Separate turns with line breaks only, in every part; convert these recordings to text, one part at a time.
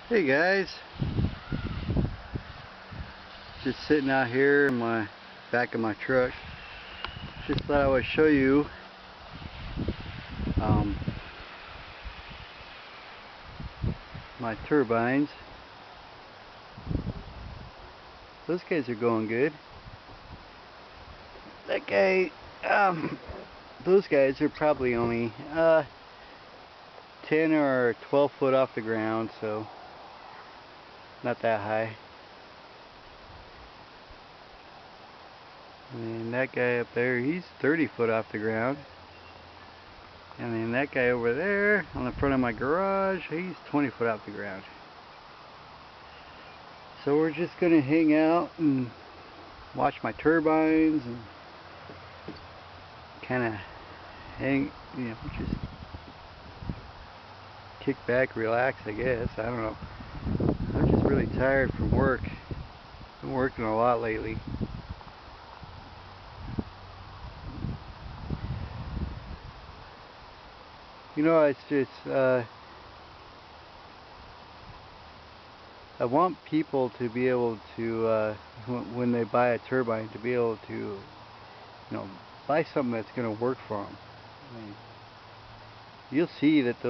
Hey guys, just sitting out here in my back of my truck. Just thought I would show you um, my turbines. Those guys are going good. That guy, those guys are probably only 10 or 12 foot off the ground, so not that high. And that guy up there, he's 30 foot off the ground. And then that guy over there on the front of my garage, he's 20 foot off the ground. So we're just gonna hang out and watch my turbines and kind of hang, just kick back, relax, I guess. I don't know. I'm just really tired from work. Been working a lot lately. It's just, I want people to be able to, when they buy a turbine, to be able to, buy something that's going to work for them. I mean, you'll see that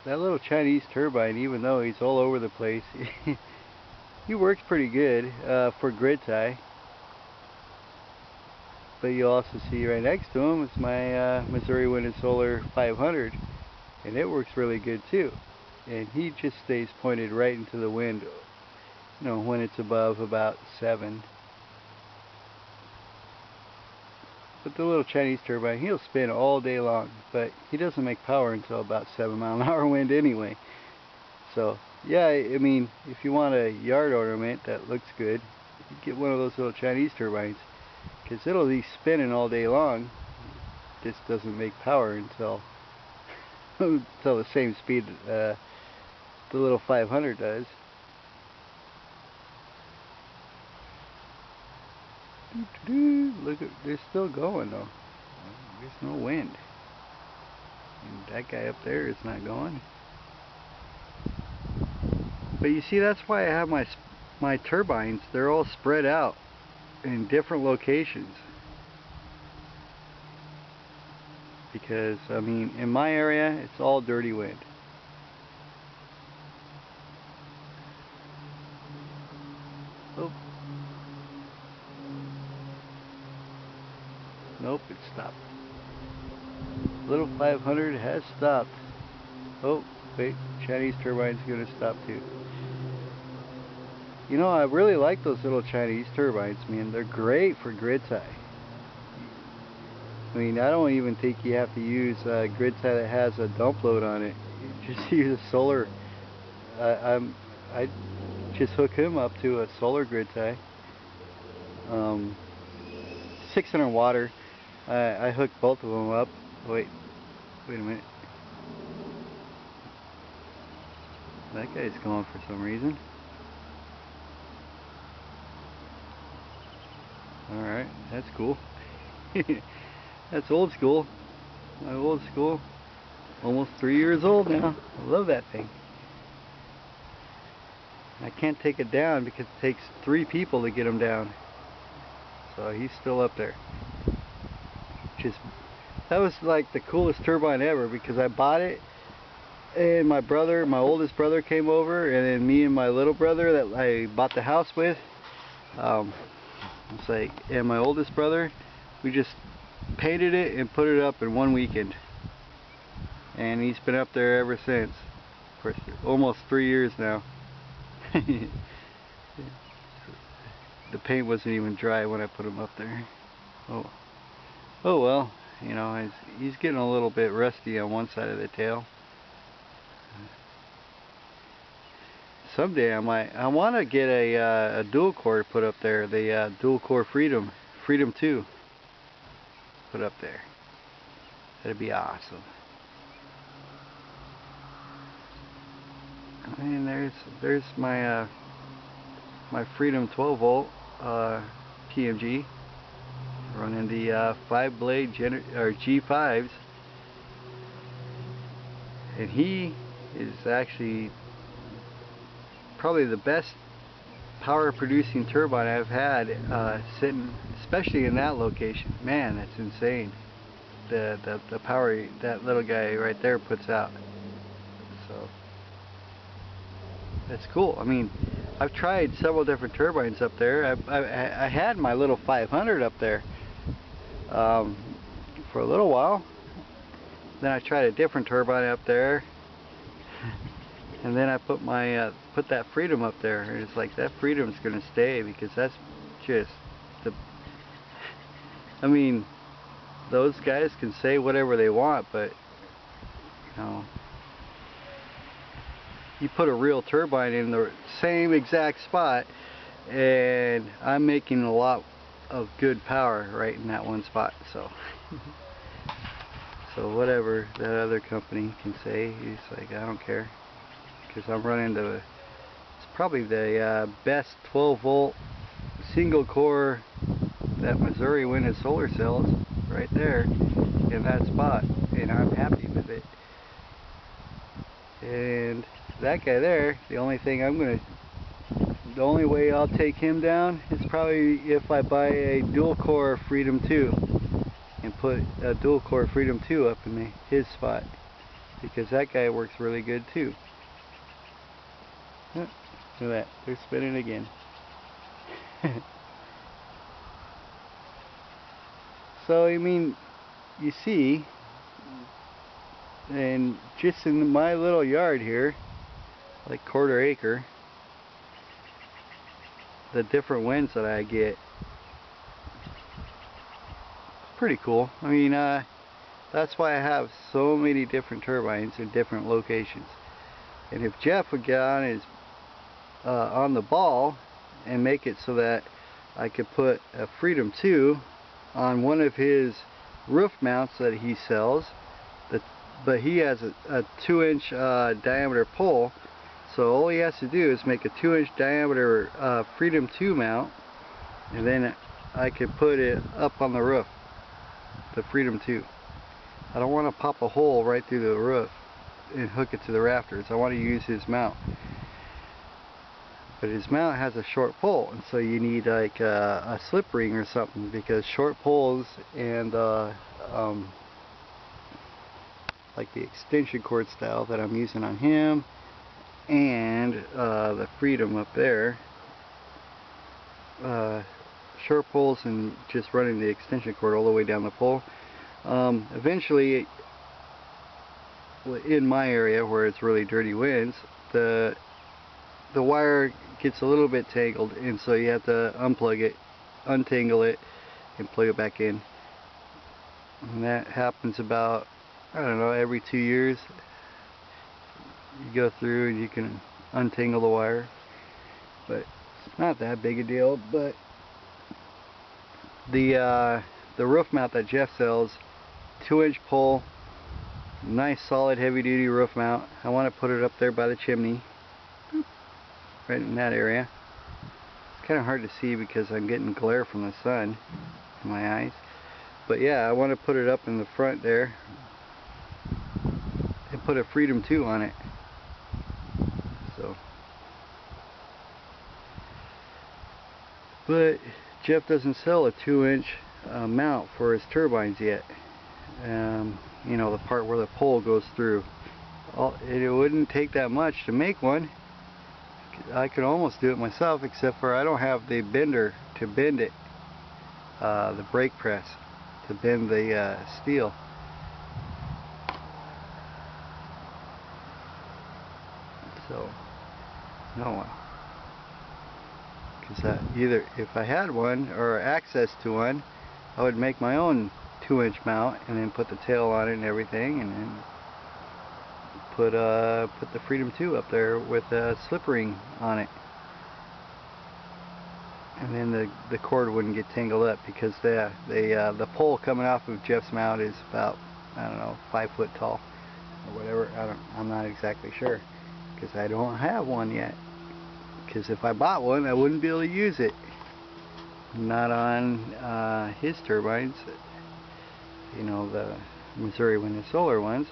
that little Chinese turbine, even though he's all over the place, he works pretty good for grid tie. But you'll also see right next to him is my Missouri Wind and Solar 500, and it works really good too. And he just stays pointed right into the wind, when it's above about 7. But the little Chinese turbine, he'll spin all day long, but he doesn't make power until about 7-mile-an-hour wind anyway. So yeah, I mean, if you want a yard ornament that looks good, you get one of those little Chinese turbines, because it'll be spinning all day long. It just doesn't make power until until the same speed the little 500 does. Look, they're still going though. There's no wind. And that guy up there is not going. But you see, that's why I have my turbines. They're all spread out in different locations. Because, I mean, in my area, it's all dirty wind. Oh. Nope, it stopped. Little 500 has stopped. Oh, wait, Chinese turbine's gonna stop too. I really like those little Chinese turbines, man. They're great for grid tie. I mean, I don't even think you have to use a grid tie that has a dump load on it. You just use a solar. I just hook him up to a solar grid tie. 600 water. I hooked both of them up. Wait a minute. That guy's going for some reason. Alright, that's cool. That's old school. My old school. Almost 3 years old now. I love that thing. I can't take it down because it takes 3 people to get him down. So he's still up there. That was like the coolest turbine ever, because I bought it and my oldest brother came over, and then me and my little brother that I bought the house with, and my oldest brother, we just painted it and put it up in one weekend. And he's been up there ever since, for almost 3 years now. The paint wasn't even dry when I put him up there. Oh well, he's getting a little bit rusty on one side of the tail. Someday I want to get a dual core put up there, the dual core Freedom 2 put up there. That'd be awesome. And there's my my Freedom 12 volt PMG running the 5-blade G5s, and he is actually probably the best power producing turbine I've had sitting, especially in that location. Man, that's insane. The power that little guy right there puts out. So that's cool. I mean, I've tried several different turbines up there. I had my little 500 up there for a little while. Then I tried a different turbine up there, and then I put my put that Freedom up there, and it's like that Freedom's gonna stay, because that's just the. I mean, those guys can say whatever they want, but you know, you put a real turbine in the same exact spot, and I'm making a lot of good power right in that one spot. So. So whatever that other company can say, he's like, I don't care, because I'm running it's probably the best 12 volt single core that Missouri wind and solar cells right there in that spot, and I'm happy with it. And that guy there, the only way I'll take him down is probably if I buy a dual core Freedom 2 and put a dual core Freedom 2 up in his spot, because that guy works really good too. Oh, look at that, they're spinning again. So I mean, you see, and just in my little yard here, like 1/4 acre, the different winds that I get. Pretty cool. I mean, that's why I have so many different turbines in different locations. And if Jeff would get on the ball and make it so that I could put a Freedom 2 on one of his roof mounts that he sells, but he has a 2-inch diameter pole, so all he has to do is make a 2-inch diameter Freedom 2 mount, and then I could put it up on the roof, the Freedom 2. I don't want to pop a hole right through the roof and hook it to the rafters. I want to use his mount. But his mount has a short pole, and so you need like a slip ring or something, because short poles and like the extension cord style that I'm using on him and the Freedom up there, short poles and just running the extension cord all the way down the pole. Eventually, in my area where it's really dirty winds, the wire gets a little bit tangled, and so you have to unplug it, untangle it, and plug it back in. And that happens about, I don't know, every 2 years. You go through and you can untangle the wire, but it's not that big a deal. But the roof mount that Jeff sells, 2-inch pole, nice solid heavy duty roof mount. I want to put it up there by the chimney, right in that area. It's kind of hard to see because I'm getting glare from the sun in my eyes. But yeah, I want to put it up in the front there and put a Freedom 2 on it. So, but Jeff doesn't sell a 2-inch mount for his turbines yet. You know, the part where the pole goes through. It wouldn't take that much to make one. I could almost do it myself, except for I don't have the bender to bend it, the brake press to bend the steel. So, no, because either if I had one or access to one, I would make my own 2-inch mount and then put the tail on it and everything, and then put the Freedom 2 up there with a slip ring on it, and then the cord wouldn't get tangled up, because the pole coming off of Jeff's mount is about, I don't know, 5 foot tall or whatever. I'm not exactly sure, because I don't have one yet. Because if I bought one, I wouldn't be able to use it. Not on his turbines, you know, the Missouri wind and solar ones.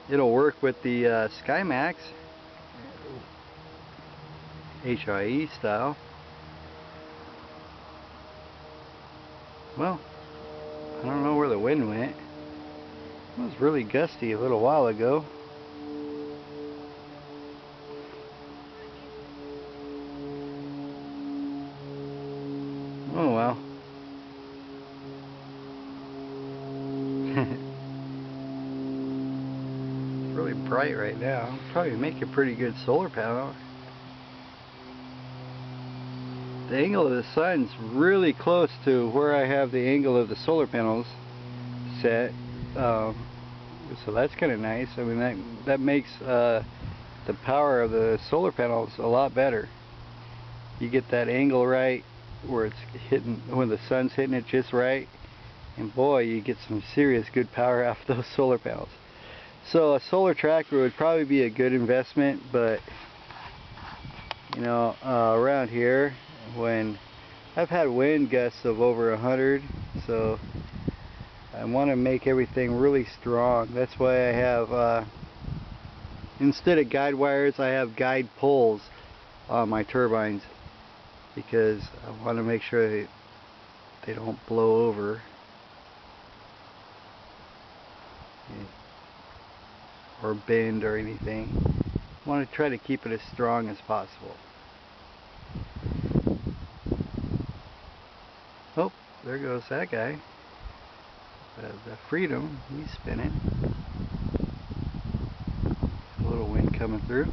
It'll work with the SkyMax HIE style. Well, I don't know where the wind went. It was really gusty a little while ago. Oh well. It's really bright right now. Probably make a pretty good solar panel. The angle of the sun's really close to where I have the angle of the solar panels set. So that's kind of nice. I mean, that makes the power of the solar panels a lot better. You get that angle right where it's hitting, when the sun's hitting it just right, and boy, you get some serious good power off those solar panels. So a solar tracker would probably be a good investment, but you know, around here, when I've had wind gusts of over 100, so I want to make everything really strong. That's why I have, instead of guide wires, I have guide poles on my turbines, because I want to make sure they don't blow over or bend or anything. I want to try to keep it as strong as possible. Oh, there goes that guy. The Freedom, he's spinning. A little wind coming through.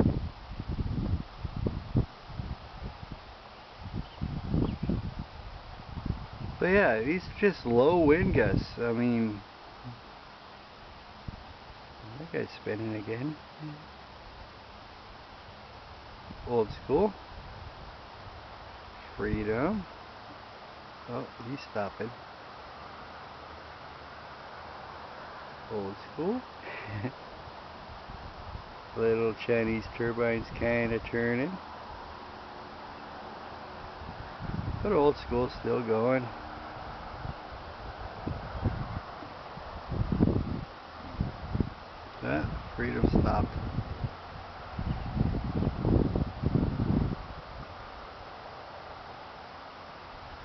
But yeah, these are just low wind gusts. I mean, that guy's spinning again. Old school. Freedom. Oh, he's stopping. Old school. Little Chinese turbines kind of turning. But old school still going. That Freedom stopped.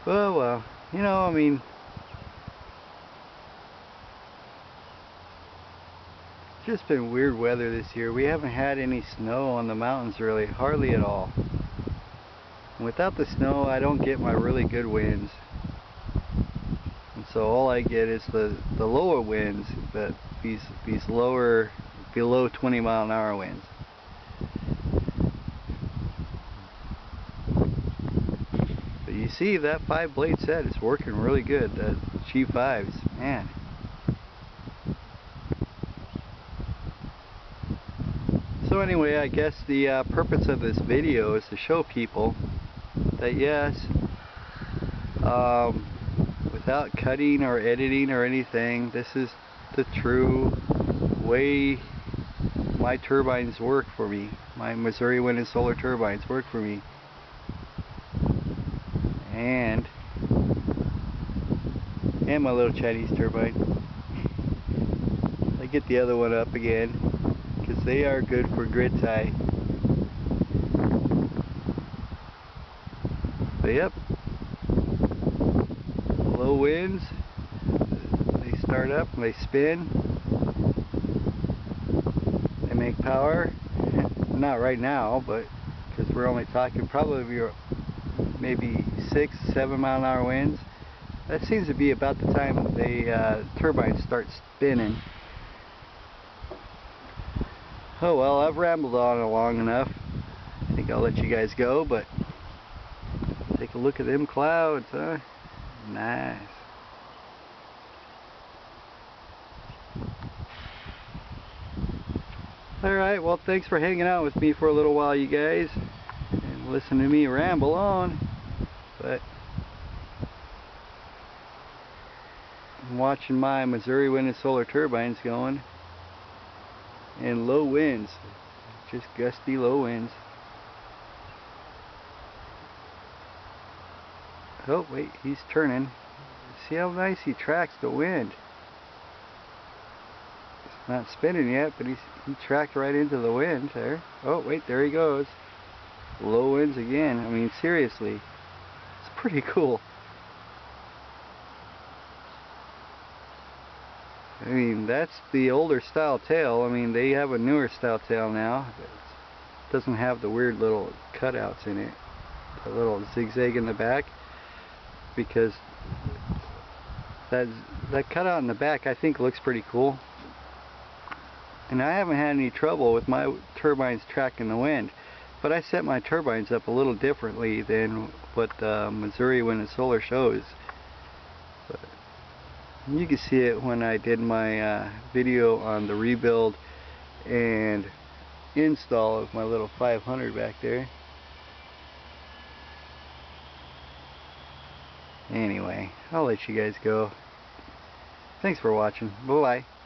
Well, you know, I mean, it's just been weird weather this year. We haven't had any snow on the mountains really, hardly at all. And without the snow, I don't get my really good winds. And so all I get is the lower winds, but these lower, below 20-mile-an-hour winds. But you see that 5-blade set is working really good. The G5s, man. So anyway, I guess the purpose of this video is to show people that yes, without cutting or editing or anything, this is the true way my turbines work for me. My Missouri wind and solar turbines work for me. And my little Chinese turbine. I get the other one up again because they are good for grid tie. But yep, low winds, they start up and they spin. They make power. Not right now, but because we're only talking probably maybe 6-7 mile an hour winds. That seems to be about the time the turbines start spinning. Oh well, I've rambled on long enough. I think I'll let you guys go, but take a look at them clouds, huh? Nice. Alright, well thanks for hanging out with me for a little while, you guys, and listen to me ramble on. But I'm watching my Missouri wind and solar turbines going, and low winds, just gusty low winds. Oh wait, he's turning. See how nice he tracks the wind. It's not spinning yet, but he tracked right into the wind there. Oh wait, there he goes. low winds again. I mean, seriously, it's pretty cool. I mean, that's the older style tail. I mean, they have a newer style tail now. It doesn't have the weird little cutouts in it, the little zigzag in the back, because that cutout in the back I think looks pretty cool. And I haven't had any trouble with my turbines tracking the wind, but I set my turbines up a little differently than what Missouri Wind and Solar shows. But you can see it when I did my video on the rebuild and install of my little 500 back there. Anyway, I'll let you guys go. Thanks for watching. Bye-bye.